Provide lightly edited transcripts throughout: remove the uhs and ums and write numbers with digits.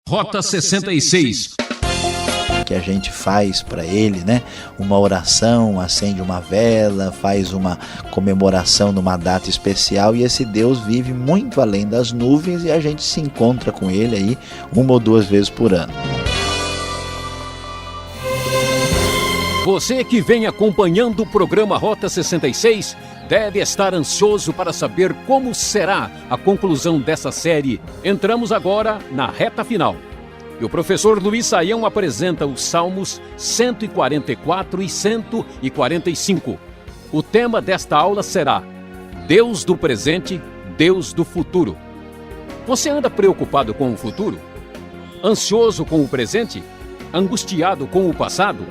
Rota 66. Que a gente faz para ele, né? Uma oração, acende uma vela, faz uma comemoração numa data especial, e esse Deus vive muito além das nuvens e a gente se encontra com ele aí 1 ou 2 vezes por ano. Você que vem acompanhando o programa Rota 66 deve estar ansioso para saber como será a conclusão dessa série. Entramos agora na reta final. E o professor Luiz Saião apresenta os Salmos 144 e 145. O tema desta aula será Deus do presente, Deus do futuro. Você anda preocupado com o futuro? Ansioso com o presente? Angustiado com o passado?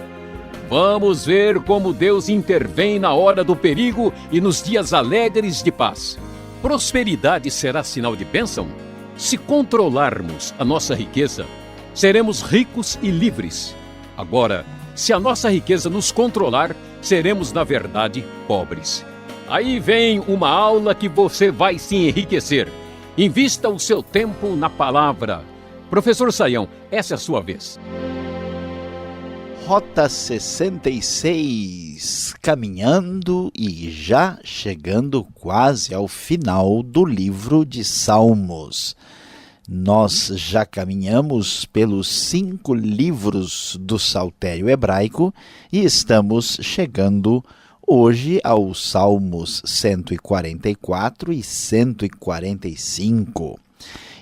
Vamos ver como Deus intervém na hora do perigo e nos dias alegres de paz. Prosperidade será sinal de bênção? Se controlarmos a nossa riqueza, seremos ricos e livres. Agora, se a nossa riqueza nos controlar, seremos, na verdade, pobres. Aí vem uma aula que você vai se enriquecer. Invista o seu tempo na palavra. Professor Saião, essa é a sua vez. Rota 66, caminhando e já chegando quase ao final do livro de Salmos. Nós já caminhamos pelos 5 livros do Saltério Hebraico e estamos chegando hoje aos Salmos 144 e 145.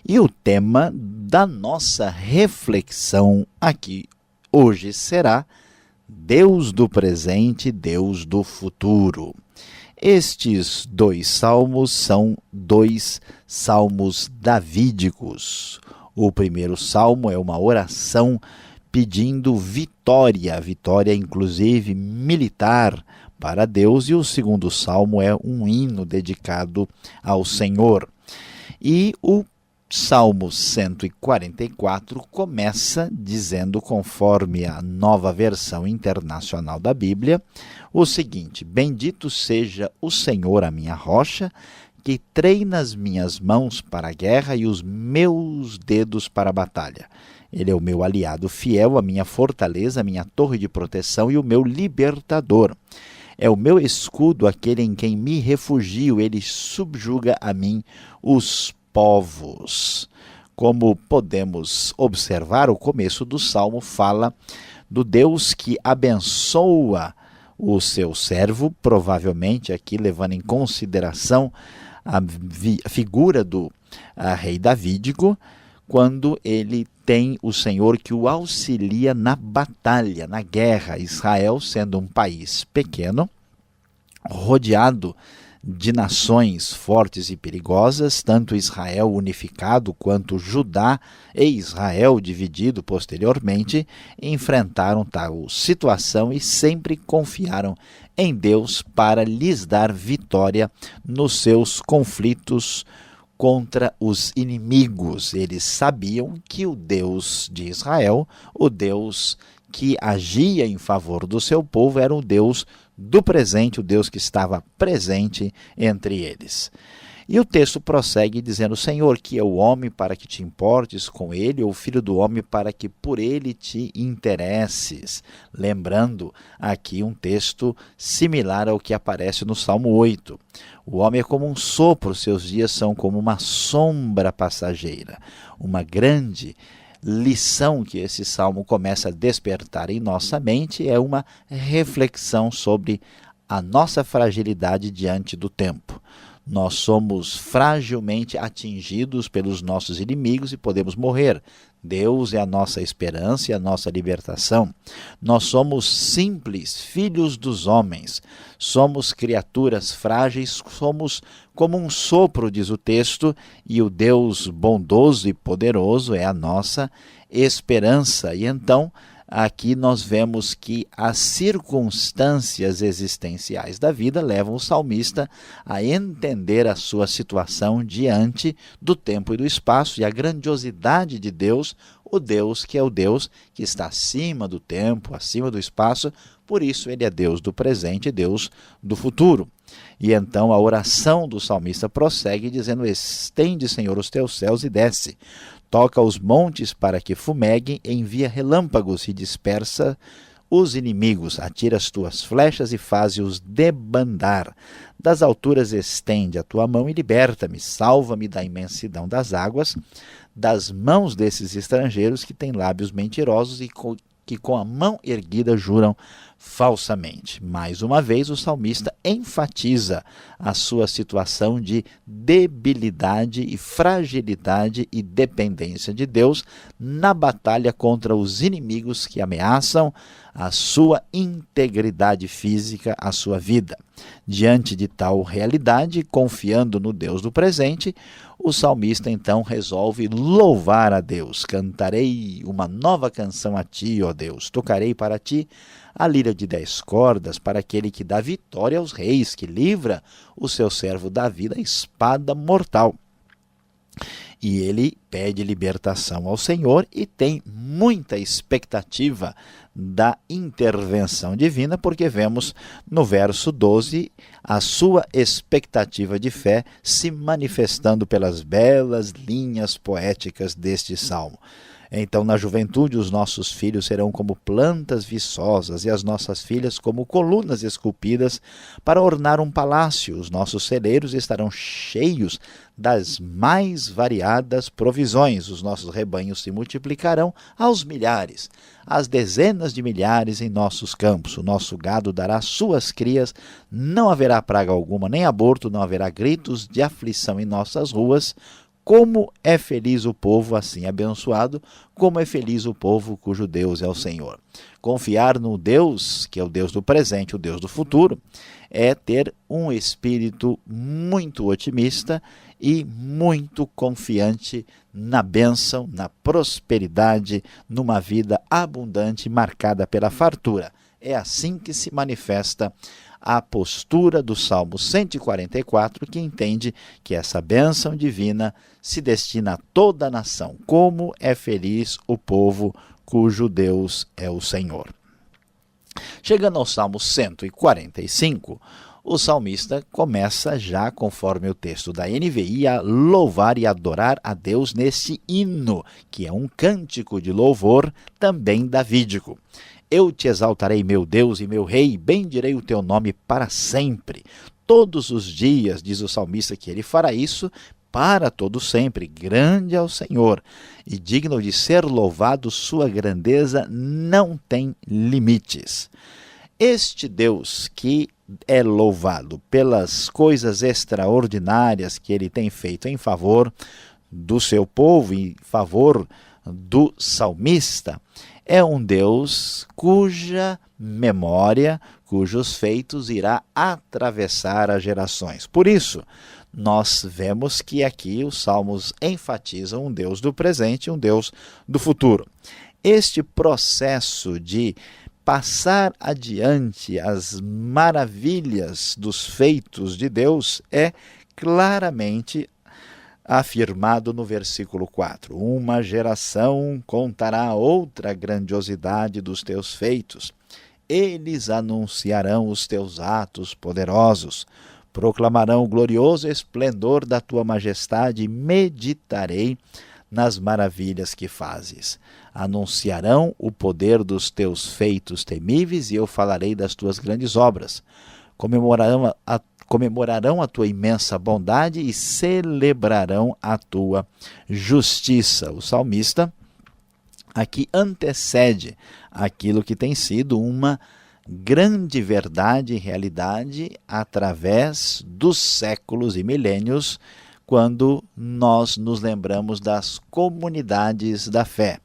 E o tema da nossa reflexão aqui hoje será Deus do presente, Deus do futuro. Estes 2 salmos são 2 salmos davídicos. O primeiro salmo é uma oração pedindo vitória inclusive militar para Deus, e o segundo salmo é um hino dedicado ao Senhor. E o Salmo 144 começa dizendo, conforme a Nova Versão Internacional da Bíblia, o seguinte: Bendito seja o Senhor, a minha rocha, que treina as minhas mãos para a guerra e os meus dedos para a batalha. Ele é o meu aliado fiel, a minha fortaleza, a minha torre de proteção e o meu libertador. É o meu escudo, aquele em quem me refugio, ele subjuga a mim os povos. Como podemos observar, o começo do Salmo fala do Deus que abençoa o seu servo, provavelmente aqui levando em consideração a figura do rei davídico, quando ele tem o Senhor que o auxilia na batalha, na guerra. Israel, sendo um país pequeno, rodeado de nações fortes e perigosas, tanto Israel unificado quanto Judá e Israel dividido posteriormente, enfrentaram tal situação e sempre confiaram em Deus para lhes dar vitória nos seus conflitos contra os inimigos. Eles sabiam que o Deus de Israel, o Deus que agia em favor do seu povo, era o Deus do presente, o Deus que estava presente entre eles. E o texto prossegue dizendo: Senhor, que é o homem para que te importes com ele, ou o filho do homem para que por ele te interesses. Lembrando aqui um texto similar ao que aparece no Salmo 8. O homem é como um sopro, seus dias são como uma sombra passageira. Uma grande lição que esse salmo começa a despertar em nossa mente é uma reflexão sobre a nossa fragilidade diante do tempo. Nós somos fragilmente atingidos pelos nossos inimigos e podemos morrer. Deus é a nossa esperança e a nossa libertação. Nós somos simples filhos dos homens. Somos criaturas frágeis, somos como um sopro, diz o texto, e o Deus bondoso e poderoso é a nossa esperança. E então, aqui nós vemos que as circunstâncias existenciais da vida levam o salmista a entender a sua situação diante do tempo e do espaço e a grandiosidade de Deus, o Deus que é o Deus que está acima do tempo, acima do espaço, por isso ele é Deus do presente e Deus do futuro. E então a oração do salmista prossegue dizendo: Estende, Senhor, os teus céus e desce. toca os montes para que fumeguem, envia relâmpagos e dispersa os inimigos, atira as tuas flechas e faze-os debandar. Das alturas estende a tua mão e liberta-me, salva-me da imensidão das águas, das mãos desses estrangeiros que têm lábios mentirosos e que com a mão erguida juram falsamente. Mais uma vez, o salmista enfatiza a sua situação de debilidade e fragilidade e dependência de Deus na batalha contra os inimigos que ameaçam a sua integridade física, a sua vida. Diante de tal realidade, confiando no Deus do presente, o salmista então resolve louvar a Deus. Cantarei uma nova canção a ti, ó Deus. Tocarei para ti a lira de 10 cordas, para aquele que dá vitória aos reis, que livra o seu servo Davi da espada mortal. E ele pede libertação ao Senhor e tem muita expectativa da intervenção divina, porque vemos no verso 12 a sua expectativa de fé se manifestando pelas belas linhas poéticas deste salmo. Então, na juventude, os nossos filhos serão como plantas viçosas e as nossas filhas como colunas esculpidas para ornar um palácio. Os nossos celeiros estarão cheios das mais variadas provisões. Os nossos rebanhos se multiplicarão aos milhares, às dezenas de milhares em nossos campos. O nosso gado dará suas crias, não haverá praga alguma, nem aborto, não haverá gritos de aflição em nossas ruas. Como é feliz o povo assim abençoado, como é feliz o povo cujo Deus é o Senhor. Confiar no Deus, que é o Deus do presente, o Deus do futuro, é ter um espírito muito otimista e muito confiante na bênção, na prosperidade, numa vida abundante marcada pela fartura. É assim que se manifesta a postura do Salmo 144, que entende que essa bênção divina se destina a toda a nação. Como é feliz o povo cujo Deus é o Senhor. Chegando ao Salmo 145, o salmista começa já, conforme o texto da NVI, a louvar e adorar a Deus neste hino, que é um cântico de louvor também davídico. Eu te exaltarei, meu Deus e meu Rei, bendirei o teu nome para sempre. Todos os dias, diz o salmista, que ele fará isso para todo sempre. Grande é o Senhor e digno de ser louvado, sua grandeza não tem limites. Este Deus que é louvado pelas coisas extraordinárias que ele tem feito em favor do seu povo, em favor do salmista, é um Deus cuja memória, cujos feitos irá atravessar as gerações. Por isso, nós vemos que aqui os salmos enfatizam um Deus do presente e um Deus do futuro. Este processo de passar adiante as maravilhas dos feitos de Deus é claramente afirmado no versículo 4. Uma geração contará outra grandiosidade dos teus feitos. Eles anunciarão os teus atos poderosos, proclamarão o glorioso esplendor da tua majestade e meditarei nas maravilhas que fazes. Anunciarão o poder dos teus feitos temíveis e eu falarei das tuas grandes obras. Comemorarão a tua imensa bondade e celebrarão a tua justiça. O salmista aqui antecede aquilo que tem sido uma grande verdade e realidade através dos séculos e milênios, quando nós nos lembramos das comunidades da fé.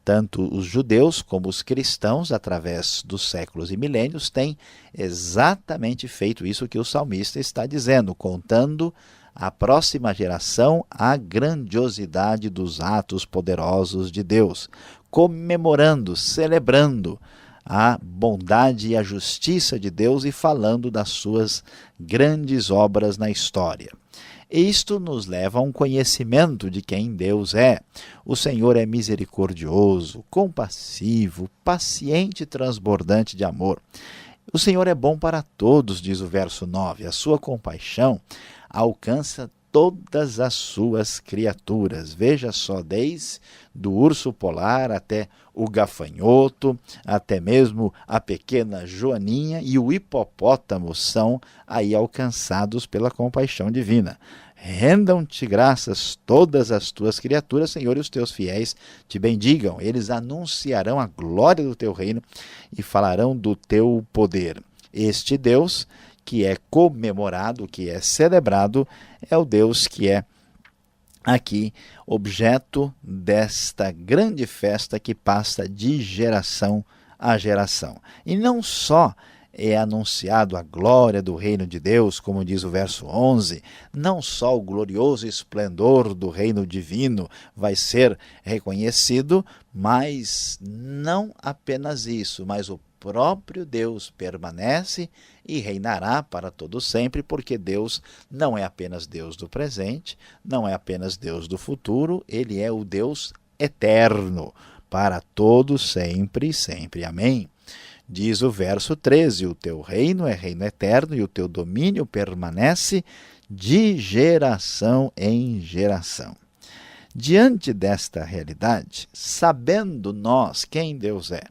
Tanto os judeus como os cristãos, através dos séculos e milênios, têm exatamente feito isso que o salmista está dizendo, contando à próxima geração a grandiosidade dos atos poderosos de Deus, comemorando, celebrando a bondade e a justiça de Deus e falando das suas grandes obras na história. Isto nos leva a um conhecimento de quem Deus é. O Senhor é misericordioso, compassivo, paciente e transbordante de amor. O Senhor é bom para todos, diz o verso 9. A sua compaixão alcança todas as suas criaturas. Veja só, desde do urso polar até o gafanhoto, até mesmo a pequena joaninha e o hipopótamo são aí alcançados pela compaixão divina. Rendam-te graças todas as tuas criaturas, Senhor, e os teus fiéis te bendigam. Eles anunciarão a glória do teu reino e falarão do teu poder. Este Deus que é comemorado, que é celebrado, é o Deus que é aqui objeto desta grande festa que passa de geração a geração. E não só é anunciado a glória do reino de Deus, como diz o verso 11, não só o glorioso esplendor do reino divino vai ser reconhecido, mas não apenas isso, mas o próprio Deus permanece e reinará para todo sempre, porque Deus não é apenas Deus do presente, não é apenas Deus do futuro, ele é o Deus eterno, para todo sempre e sempre. Amém. Diz o verso 13, o teu reino é reino eterno e o teu domínio permanece de geração em geração. Diante desta realidade, sabendo nós quem Deus é,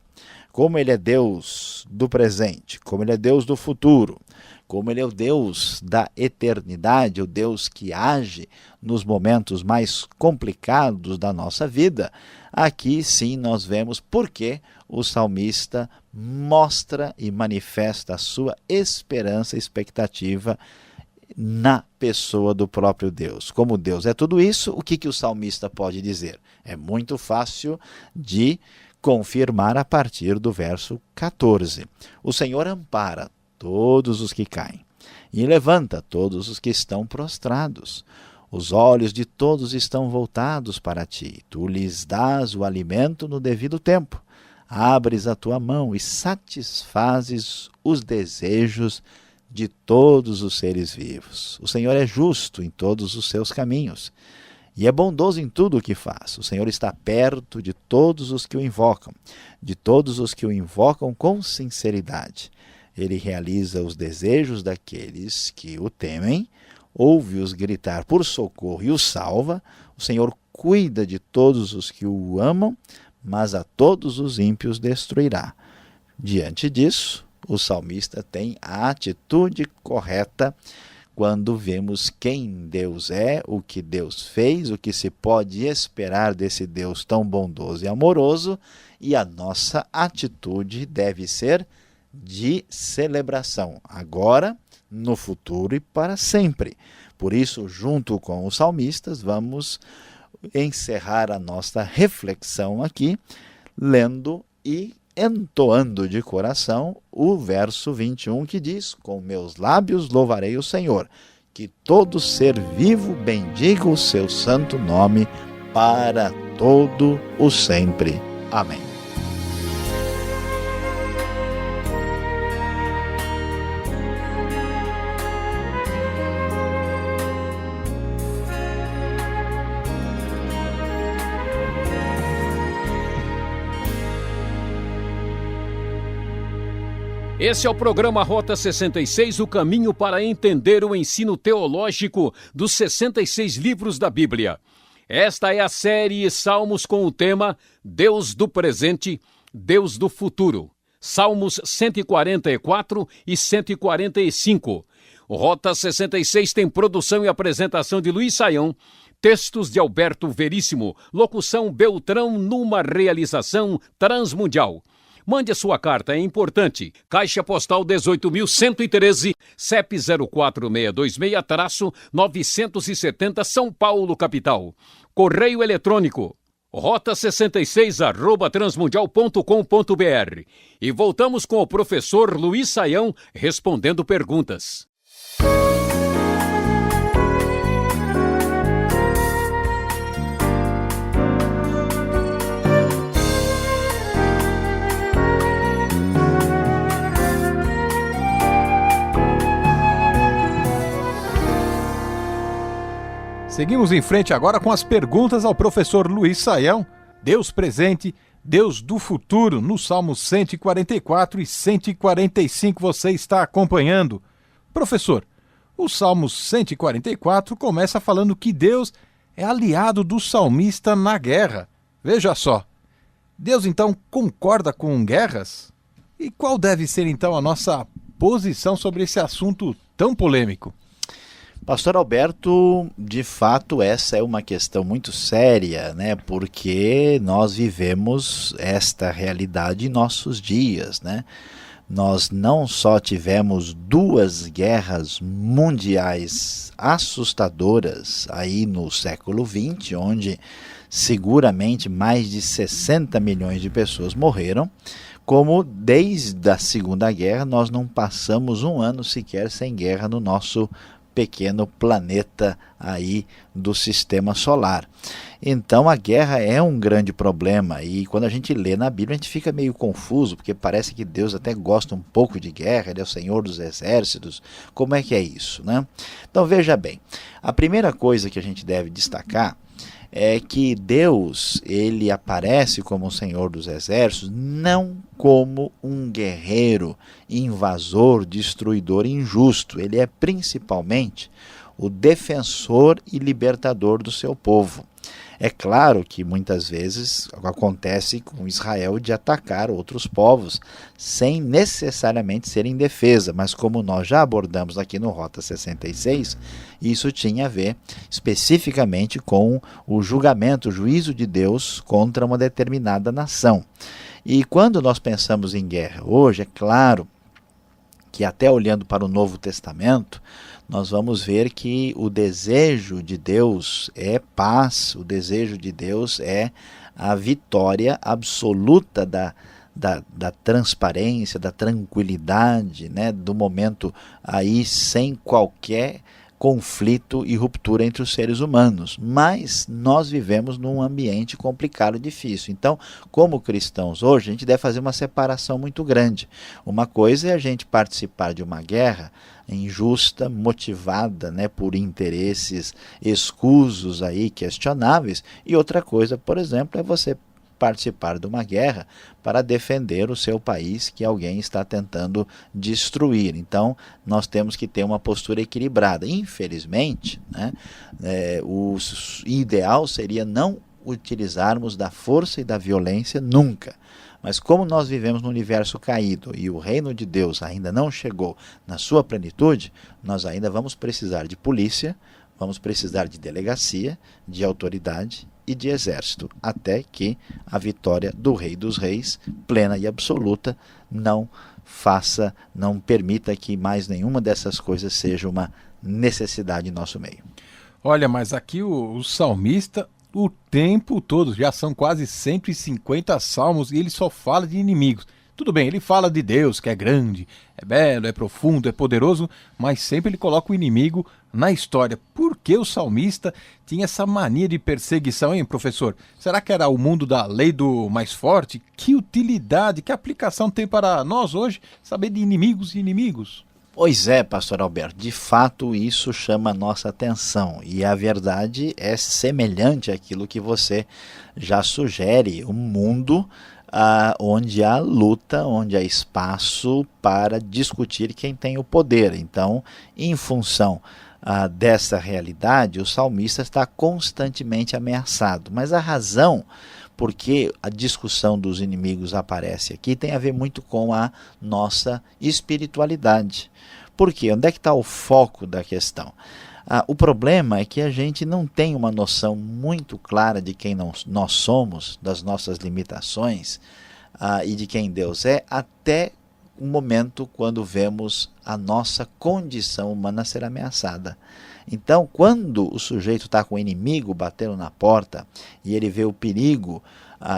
como ele é Deus do presente, como ele é Deus do futuro, como ele é o Deus da eternidade, o Deus que age nos momentos mais complicados da nossa vida, aqui sim nós vemos por que o salmista mostra e manifesta a sua esperança e expectativa na pessoa do próprio Deus. Como Deus é tudo isso, o que o salmista pode dizer? É muito fácil de confirmar a partir do verso 14. O Senhor ampara todos os que caem e levanta todos os que estão prostrados. Os olhos de todos estão voltados para ti. Tu lhes dás o alimento no devido tempo. Abres a tua mão e satisfazes os desejos de todos os seres vivos. O Senhor é justo em todos os seus caminhos e é bondoso em tudo o que faz. O Senhor está perto de todos os que o invocam, de todos os que o invocam com sinceridade. Ele realiza os desejos daqueles que o temem, ouve-os gritar por socorro e os salva. O Senhor cuida de todos os que o amam, mas a todos os ímpios destruirá. Diante disso, o salmista tem a atitude correta quando vemos quem Deus é, o que Deus fez, o que se pode esperar desse Deus tão bondoso e amoroso, e a nossa atitude deve ser de celebração, agora, no futuro e para sempre. Por isso, junto com os salmistas, vamos encerrar a nossa reflexão aqui, lendo e entoando de coração o verso 21 que diz: com meus lábios louvarei o Senhor, que todo ser vivo bendiga o seu santo nome para todo o sempre. Amém. Esse é o programa Rota 66, o caminho para entender o ensino teológico dos 66 livros da Bíblia. Esta é a série Salmos com o tema Deus do presente, Deus do futuro. Salmos 144 e 145. O Rota 66 tem produção e apresentação de Luiz Saião, textos de Alberto Veríssimo, locução Beltrão, numa realização Transmundial. Mande a sua carta, é importante. Caixa Postal 18.113, CEP 04626-970, São Paulo, capital. Correio eletrônico, rota66@transmundial.com.br. E voltamos com o professor Luiz Saião respondendo perguntas. Seguimos em frente agora com as perguntas ao professor Luiz Saião, Deus presente, Deus do futuro, no Salmos 144 e 145 você está acompanhando. Professor, O Salmo 144 começa falando que Deus é aliado do salmista na guerra. Veja só, Deus então concorda com guerras? E qual deve ser então a nossa posição sobre esse assunto tão polêmico? Pastor Alberto, de fato essa é uma questão muito séria, né? Porque nós vivemos esta realidade em nossos dias, né? Nós não só tivemos 2 guerras mundiais assustadoras aí no século XX, onde seguramente mais de 60 milhões de pessoas morreram, como desde a Segunda Guerra nós não passamos um ano sequer sem guerra no nosso pequeno planeta aí do sistema solar. Então a guerra é um grande problema e quando a gente lê na Bíblia a gente fica meio confuso, porque parece que Deus até gosta um pouco de guerra, ele é o Senhor dos exércitos. Como é que é isso, né? Então veja bem, a primeira coisa que a gente deve destacar é que Deus, ele aparece como o Senhor dos exércitos, não como um guerreiro, invasor, destruidor, injusto. Ele é principalmente o defensor e libertador do seu povo. É claro que muitas vezes acontece com Israel de atacar outros povos sem necessariamente ser em defesa, mas como nós já abordamos aqui no Rota 66, isso tinha a ver especificamente com o julgamento, o juízo de Deus contra uma determinada nação. E quando nós pensamos em guerra hoje, é claro que até olhando para o Novo Testamento, nós vamos ver que o desejo de Deus é paz, o desejo de Deus é a vitória absoluta da transparência, da tranquilidade, né, do momento aí sem qualquer conflito e ruptura entre os seres humanos. Mas nós vivemos num ambiente complicado e difícil. Então, como cristãos hoje, a gente deve fazer uma separação muito grande. Uma coisa é a gente participar de uma guerra injusta, motivada, né, por interesses escusos aí, questionáveis, e outra coisa, por exemplo, é você participar de uma guerra para defender o seu país que alguém está tentando destruir. Então, nós temos que ter uma postura equilibrada. Infelizmente, né, o ideal seria não utilizarmos da força e da violência nunca. Mas como nós vivemos num universo caído e o reino de Deus ainda não chegou na sua plenitude, nós ainda vamos precisar de polícia, vamos precisar de delegacia, de autoridade e de exército, até que a vitória do Rei dos Reis, plena e absoluta, não permita que mais nenhuma dessas coisas seja uma necessidade em nosso meio. Olha, mas aqui o salmista, o tempo todo, já são quase 150 salmos e ele só fala de inimigos. Tudo bem, ele fala de Deus, que é grande, é belo, é profundo, é poderoso, mas sempre ele coloca o inimigo na história. Por que o salmista tinha essa mania de perseguição, hein, professor? Será que era o mundo da lei do mais forte? Que utilidade, que aplicação tem para nós hoje saber de inimigos e inimigos? Pois é, pastor Alberto, de fato isso chama a nossa atenção e a verdade é semelhante àquilo que você já sugere, um mundo onde há luta, onde há espaço para discutir quem tem o poder. Então, em função dessa realidade, o salmista está constantemente ameaçado. Mas a razão por que a discussão dos inimigos aparece aqui tem a ver muito com a nossa espiritualidade. Por quê? Onde é que está o foco da questão? O problema é que a gente não tem uma noção muito clara de quem nós somos, das nossas limitações e de quem Deus é, até o momento quando vemos a nossa condição humana ser ameaçada. Então, quando o sujeito está com o inimigo batendo na porta e ele vê o perigo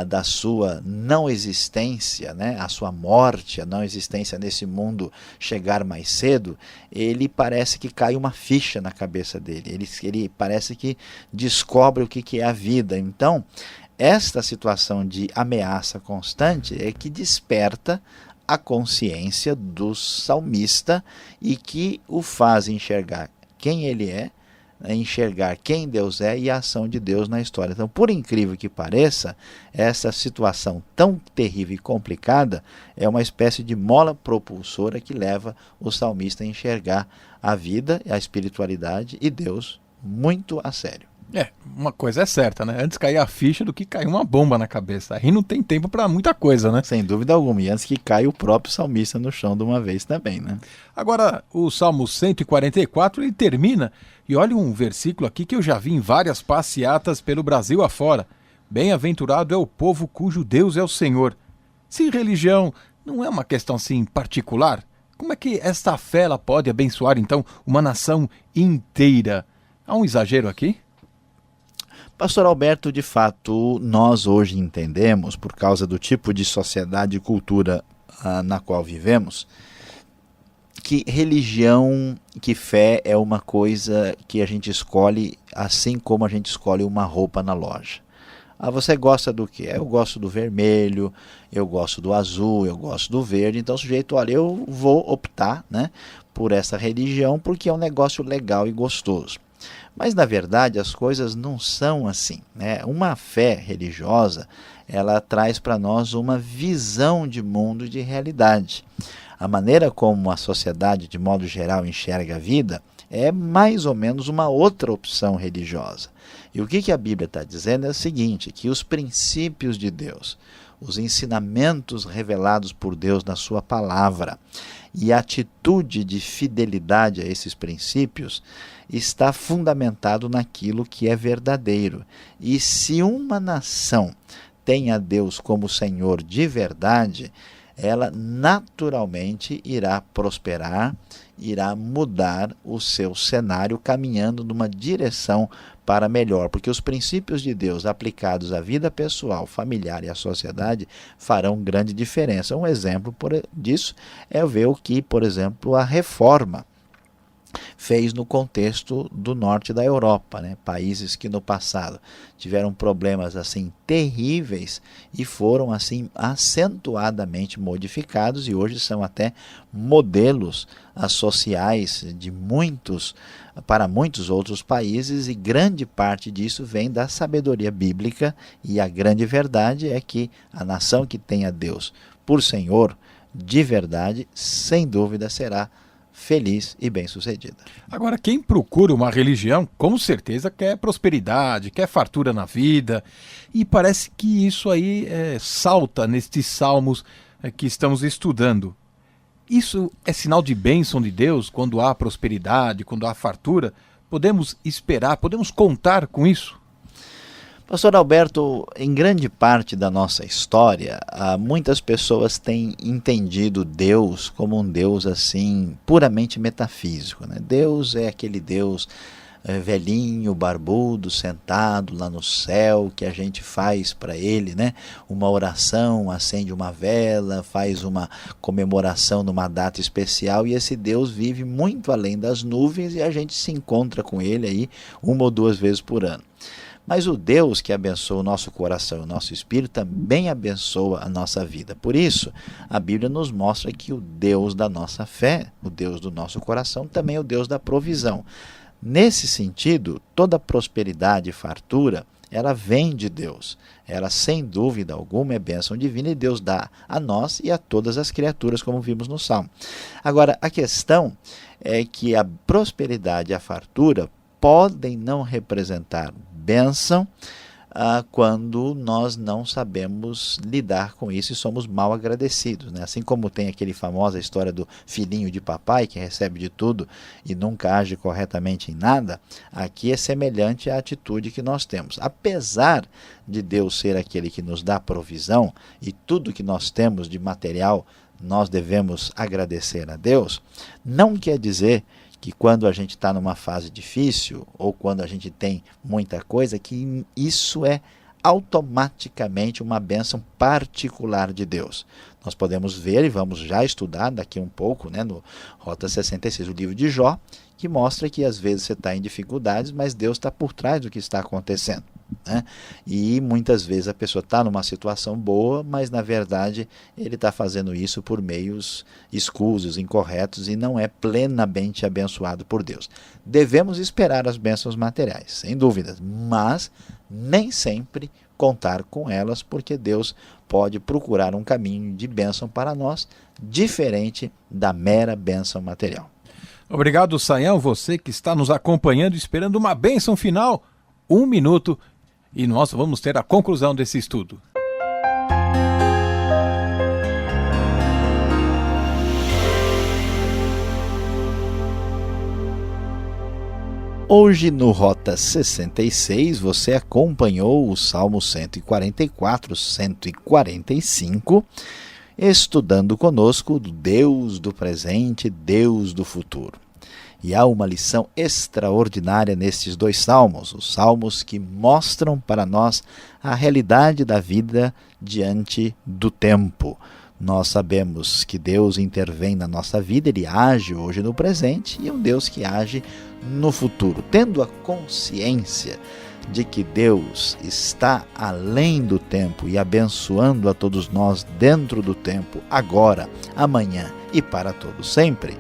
da sua não existência, né, a sua morte, a não existência nesse mundo chegar mais cedo, ele parece que cai uma ficha na cabeça dele, ele parece que descobre o que é a vida. Então, esta situação de ameaça constante é que desperta a consciência do salmista e que o faz enxergar quem ele é, enxergar quem Deus é e a ação de Deus na história. Então, por incrível que pareça, essa situação tão terrível e complicada é uma espécie de mola propulsora que leva o salmista a enxergar a vida, a espiritualidade e Deus muito a sério. Uma coisa é certa, né? Antes cair a ficha do que cair uma bomba na cabeça. Aí não tem tempo para muita coisa, né? Sem dúvida alguma. E antes que caia o próprio salmista no chão de uma vez também, né? Agora, o Salmo 144, ele termina, e olha um versículo aqui que eu já vi em várias passeatas pelo Brasil afora. Bem-aventurado é o povo cujo Deus é o Senhor. Se religião não é uma questão assim particular, como é que esta fé ela pode abençoar, então, uma nação inteira? Há um exagero aqui? Pastor Alberto, de fato, nós hoje entendemos, por causa do tipo de sociedade e cultura na qual vivemos, que religião, que fé é uma coisa que a gente escolhe assim como a gente escolhe uma roupa na loja. Você gosta do quê? Eu gosto do vermelho, eu gosto do azul, eu gosto do verde. Então o sujeito, olha, eu vou optar, né, por essa religião porque é um negócio legal e gostoso. Mas, na verdade, as coisas não são assim, né? Uma fé religiosa, ela traz para nós uma visão de mundo e de realidade. A maneira como a sociedade, de modo geral, enxerga a vida é mais ou menos uma outra opção religiosa. E o que a Bíblia está dizendo é o seguinte, que os princípios de Deus, os ensinamentos revelados por Deus na sua palavra e a atitude de fidelidade a esses princípios está fundamentado naquilo que é verdadeiro. E se uma nação tem a Deus como Senhor de verdade, ela naturalmente irá prosperar, irá mudar o seu cenário, caminhando numa direção para melhor, porque os princípios de Deus aplicados à vida pessoal, familiar e à sociedade farão grande diferença. Um exemplo disso é ver o que, por exemplo, a reforma fez no contexto do norte da Europa, né? Países que no passado tiveram problemas assim terríveis e foram assim acentuadamente modificados e hoje são até modelos sociais para muitos outros países, e grande parte disso vem da sabedoria bíblica, e a grande verdade é que a nação que tem a Deus por Senhor de verdade, sem dúvida será feliz e bem-sucedida. Agora, quem procura uma religião, com certeza quer prosperidade, quer fartura na vida, e parece que isso aí salta nestes salmos que estamos estudando. Isso é sinal de bênção de Deus quando há prosperidade, quando há fartura? Podemos esperar, podemos contar com isso? Pastor Alberto, em grande parte da nossa história, muitas pessoas têm entendido Deus como um Deus assim puramente metafísico, né? Deus é aquele Deus velhinho, barbudo, sentado lá no céu, que a gente faz para ele, né? Uma oração, acende uma vela, faz uma comemoração numa data especial, e esse Deus vive muito além das nuvens e a gente se encontra com ele aí 1 ou 2 vezes por ano. Mas o Deus que abençoa o nosso coração e o nosso espírito também abençoa a nossa vida. Por isso, a Bíblia nos mostra que o Deus da nossa fé, o Deus do nosso coração, também é o Deus da provisão. Nesse sentido, toda prosperidade e fartura, ela vem de Deus. Ela, sem dúvida alguma, é bênção divina, e Deus dá a nós e a todas as criaturas, como vimos no Salmo. Agora, a questão é que a prosperidade e a fartura podem não representar bênção quando nós não sabemos lidar com isso e somos mal agradecidos, né? Assim como tem aquele famosa história do filhinho de papai que recebe de tudo e nunca age corretamente em nada, aqui é semelhante à atitude que nós temos. Apesar de Deus ser aquele que nos dá provisão e tudo que nós temos de material nós devemos agradecer a Deus, não quer dizer que quando a gente está numa fase difícil ou quando a gente tem muita coisa, que isso é automaticamente uma bênção particular de Deus. Nós podemos ver, e vamos já estudar daqui um pouco, né, no Rota 66, o livro de Jó, que mostra que às vezes você está em dificuldades, mas Deus está por trás do que está acontecendo, né? E muitas vezes a pessoa está numa situação boa, mas na verdade ele está fazendo isso por meios escusos, incorretos, e não é plenamente abençoado por Deus. Devemos esperar as bênçãos materiais, sem dúvidas, mas nem sempre contar com elas, porque Deus pode procurar um caminho de bênção para nós, diferente da mera bênção material. Obrigado, Sayão, você que está nos acompanhando, esperando uma bênção final. 1 minuto e nós vamos ter a conclusão desse estudo. Hoje no Rota 66 você acompanhou o Salmo 144, 145, estudando conosco o Deus do presente, Deus do futuro. E há uma lição extraordinária nestes 2 salmos, os salmos que mostram para nós a realidade da vida diante do tempo. Nós sabemos que Deus intervém na nossa vida, Ele age hoje no presente, e é um Deus que age no futuro. Tendo a consciência de que Deus está além do tempo e abençoando a todos nós dentro do tempo, agora, amanhã e para todo sempre,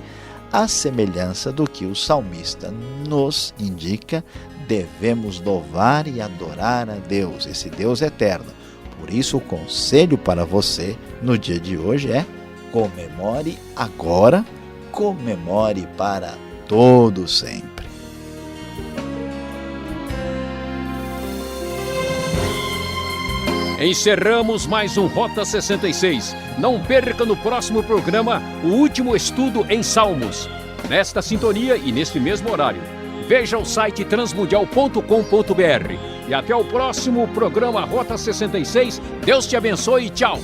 à semelhança do que o salmista nos indica, devemos louvar e adorar a Deus, esse Deus eterno. Por isso, o conselho para você no dia de hoje é: comemore agora, comemore para todo sempre. Encerramos mais um Rota 66. Não perca no próximo programa o último estudo em Salmos, nesta sintonia e neste mesmo horário. Veja o site transmundial.com.br. E até o próximo programa Rota 66. Deus te abençoe e tchau!